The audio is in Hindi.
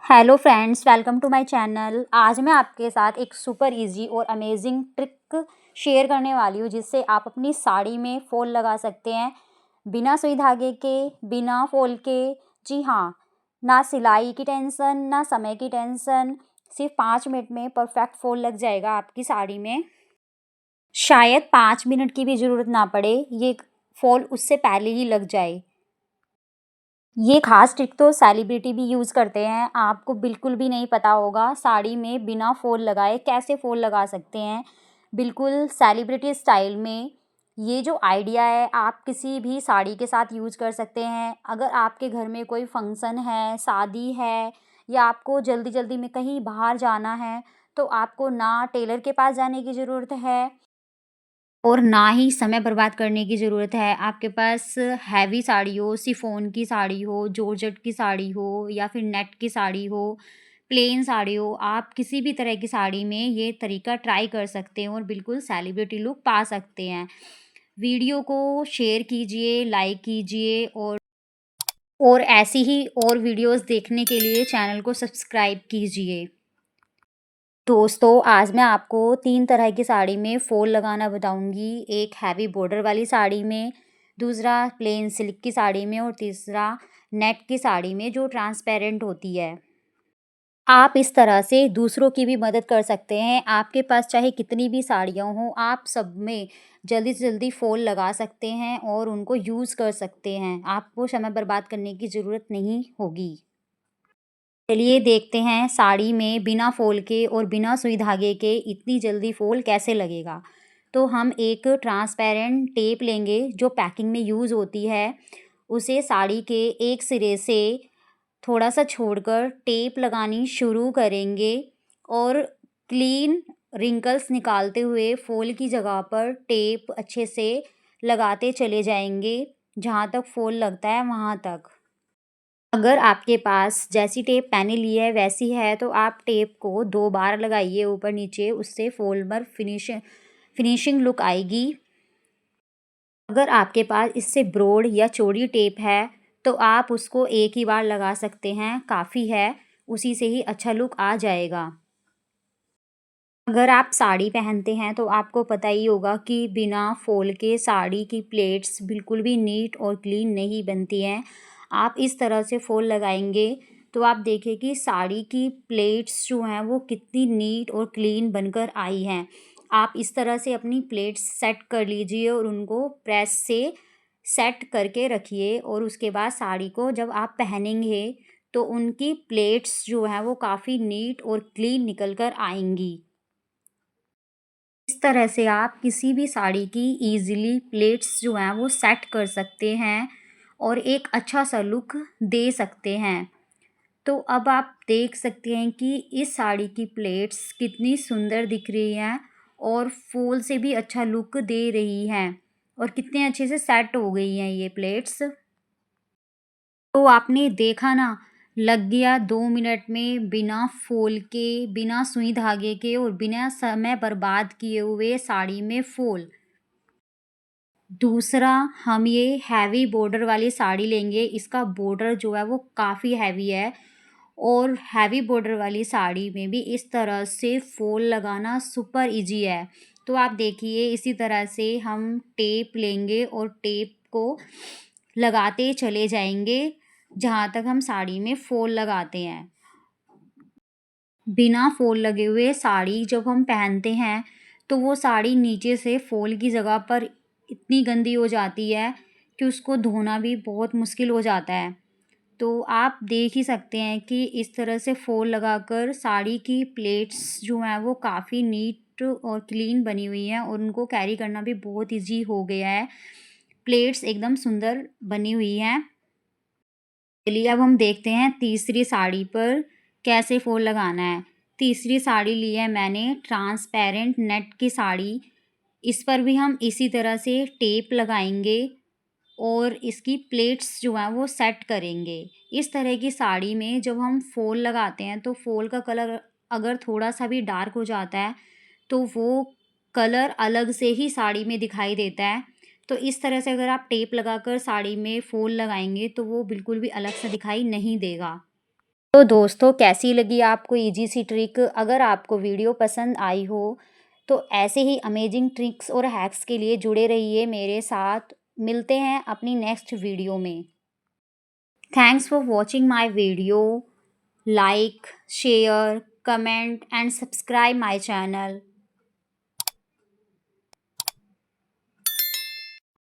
Hello friends, welcome to my channel. आज मैं आपके साथ एक सुपर इजी और अमेजिंग ट्रिक शेयर करने वाली हूँ जिससे आप अपनी साड़ी में फॉल लगा सकते हैं बिना सुई धागे के, बिना फॉल के। जी हाँ, ना सिलाई की टेंशन, ना समय की टेंशन। सिर्फ 5 मिनट में परफेक्ट फॉल लग जाएगा आपकी साड़ी में। शायद 5 मिनट की भी ज़रूरत ना पड़े, ये फॉल उससे पहले ही लग जाए। ये खास ट्रिक तो सेलिब्रिटी भी यूज़ करते हैं। आपको बिल्कुल भी नहीं पता होगा साड़ी में बिना फ़ॉल लगाए कैसे फ़ॉल लगा सकते हैं, बिल्कुल सेलिब्रिटी स्टाइल में। ये जो आइडिया है आप किसी भी साड़ी के साथ यूज़ कर सकते हैं। अगर आपके घर में कोई फंक्शन है, शादी है या आपको जल्दी-जल्दी में कहीं बाहर जाना है, तो आपको ना टेलर के पास जाने की ज़रूरत है और ना ही समय बर्बाद करने की ज़रूरत है। आपके पास हैवी साड़ी हो, शिफॉन की साड़ी हो, जॉर्जेट की साड़ी हो या फिर नेट की साड़ी हो, प्लेन साड़ी हो, आप किसी भी तरह की साड़ी में ये तरीका ट्राई कर सकते हैं और बिल्कुल सेलिब्रिटी लुक पा सकते हैं। वीडियो को शेयर कीजिए, लाइक कीजिए और ऐसी ही और वीडियोज़ देखने के लिए चैनल को सब्सक्राइब कीजिए। दोस्तों, आज मैं आपको 3 तरह की साड़ी में फ़ॉल लगाना बताऊँगी। एक हैवी बॉर्डर वाली साड़ी में, दूसरा प्लेन सिल्क की साड़ी में और तीसरा नेट की साड़ी में जो ट्रांसपेरेंट होती है। आप इस तरह से दूसरों की भी मदद कर सकते हैं। आपके पास चाहे कितनी भी साड़ियाँ हों, आप सब में जल्दी से जल्दी फ़ॉल लगा सकते हैं और उनको यूज़ कर सकते हैं। आपको समय बर्बाद करने की ज़रूरत नहीं होगी। चलिए देखते हैं साड़ी में बिना फ़ॉल के और बिना सुई धागे के इतनी जल्दी फ़ॉल कैसे लगेगा। तो हम एक ट्रांसपेरेंट टेप लेंगे जो पैकिंग में यूज़ होती है, उसे साड़ी के एक सिरे से थोड़ा-सा छोड़कर टेप लगानी शुरू करेंगे और क्लीन रिंकल्स निकालते हुए फ़ॉल की जगह पर टेप अच्छे से लगाते चले जाएँगे, जहाँ तक फ़ॉल लगता है वहाँ तक। अगर आपके पास जैसी टेप मैंने ली है वैसी है तो आप टेप को 2 बार लगाइए ऊपर-नीचे, उससे फ़ॉल पर फिनिशिंग लुक आएगी। अगर आपके पास इससे ब्रॉड या चौड़ी टेप है तो आप उसको एक ही बार लगा सकते हैं, काफ़ी है, उसी से ही अच्छा लुक आ जाएगा। अगर आप साड़ी पहनते हैं तो आपको पता ही होगा कि बिना फ़ॉल के साड़ी की प्लेट्स बिल्कुल भी नीट और क्लीन नहीं बनती हैं। आप इस तरह से फ़ॉल लगाएँगे तो आप देखें कि साड़ी की प्लेट्स जो हैं वो कितनी नीट और क्लीन बनकर आई हैं। आप इस तरह से अपनी प्लेट्स सेट कर लीजिए और उनको प्रेस से सेट करके रखिए और उसके बाद साड़ी को जब आप पहनेंगे तो उनकी प्लेट्स जो हैं वो काफ़ी नीट और क्लीन निकल कर आएँगी। इस तरह से आप किसी भी साड़ी की ईज़िली प्लेट्स जो हैं वो सेट कर सकते हैं और एक अच्छा-सा लुक दे सकते हैं। तो अब आप देख सकते हैं कि इस साड़ी की प्लेट्स कितनी सुंदर दिख रही हैं और फूल से भी अच्छा लुक दे रही हैं और कितने अच्छे से सेट हो गई हैं ये प्लेट्स। तो आपने देखा ना, लग गया 2 मिनट में बिना फ़ॉल के, बिना सुई धागे के और बिना समय बर्बाद किए हुए साड़ी में फ़ॉल। दूसरा, हम ये हैवी बॉर्डर वाली साड़ी लेंगे, इसका बॉर्डर जो है वो काफ़ी हैवी है और हैवी बॉर्डर वाली साड़ी में भी इस तरह से फ़ॉल लगाना सुपर ईज़ी है। तो आप देखिए इसी तरह से हम टेप लेंगे और टेप को लगाते चले जाएँगे, जहाँ तक हम साड़ी में फ़ॉल लगाते हैं। बिना फ़ॉल लगे हुए साड़ी जब हम पहनते हैं, तो वो साड़ी नीचे से फ़ॉल की जगह पर इतनी गंदी हो जाती है कि उसको धोना भी बहुत मुश्किल हो जाता है। तो आप देख ही सकते हैं कि इस तरह से फ़ॉल लगाकर साड़ी की प्लेट्स जो हैं वो काफ़ी नीट और क्लीन बनी हुई हैं और उनको कैरी करना भी बहुत ईज़ी हो गया है। प्लेट्स एकदम सुंदर बनी हुई हैं। चलिए अब हम देखते हैं तीसरी साड़ी पर कैसे फ़ॉल लगाना है। तीसरी साड़ी ली है मैंने ट्रांसपेरेंट नेट की साड़ी। इस पर भी हम इसी तरह से टेप लगाएँगे और इसकी प्लेट्स जो हैं वो सेट करेंगे। इस तरह की साड़ी में जब हम फ़ॉल लगाते हैं तो फ़ॉल का कलर अगर थोड़ा-सा भी डार्क हो जाता है, तो वो कलर अलग से ही साड़ी में दिखाई देता है। तो इस तरह से अगर आप टेप लगाकर साड़ी में फ़ॉल लगाएँगे तो वो बिल्कुल भी अलग सा दिखाई नहीं देगा। तो दोस्तों, कैसी लगी आपको इजी सी ट्रिक? अगर आपको वीडियो पसंद आई हो तो ऐसे ही अमेजिंग ट्रिक्स और हैक्स के लिए जुड़े रहिए मेरे साथ। मिलते हैं अपनी नेक्स्ट वीडियो में। Thanks for watching my video. Like, share, comment and subscribe my channel.